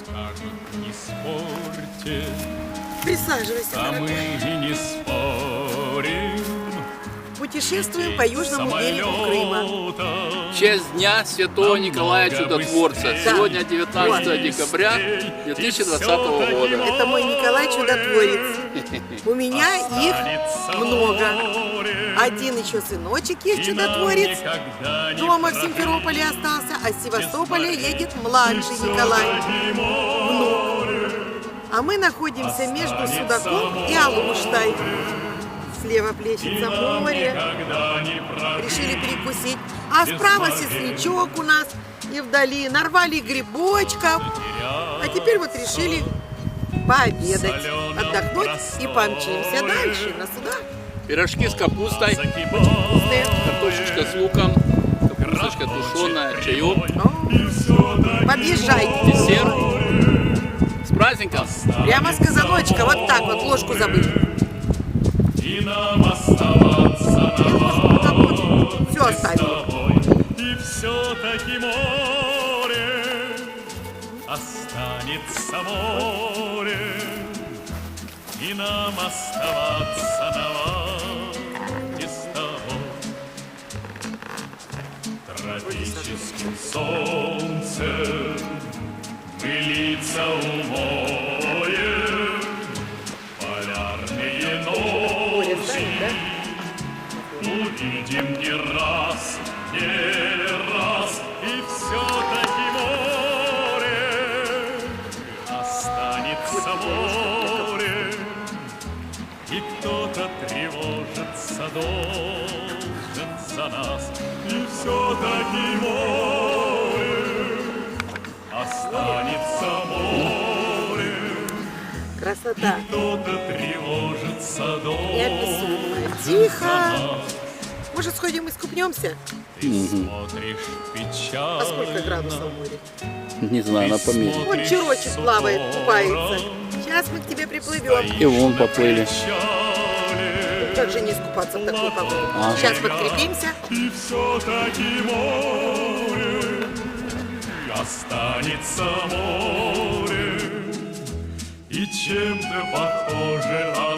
скажут, не спорьте, Присаживайся, а мы дорогой. и не спорим. Путешествуем по южному берегу Крыма. В В честь Дня Святого Николая Чудотворца. Сегодня 19 декабря 2020 года. Это мой Николай Чудотворец. У меня их много. Один еще сыночек есть чудотворец. Дома в Симферополе остался, а с Севастополя едет младший Николай, внук. А мы находимся между Судаком и Алуштой. Слева плещется море. Решили перекусить. А справа сеснячок у нас. И вдали нарвали грибочков. А теперь вот решили пообедать, отдохнуть и помчимся дальше на суда. Пирожки с капустой, Вкусные. картошечка с луком, капусточка тушеная, чаек, Подъезжайте. десерт. С праздником! Прямо с казаночка, вот так вот, ложку забыл. И нам оставаться И ложку забыл. Все оставил. и все-таки море останется море, и нам оставаться на вахте с тобой. Тропическим солнцем мы лица умоем, полярные Море ночи станет, да? увидим не раз, и все-таки море останется море, и кто-то тревожится должен за нас, и все-таки море останется море, Красота. кто-то тревожится должен Неописуемая. за Тихо. нас. Может, сходим и скупнемся? Ты смотришь печально. А сколько градусов в море? Не знаю, на помере. Вот чурочек плавает, купается. Сейчас мы к тебе приплывем. И вон поплыли. Как же не искупаться в такую погоду? Ага. Сейчас подкрепимся. И все-таки море останется море, и чем-то похоже на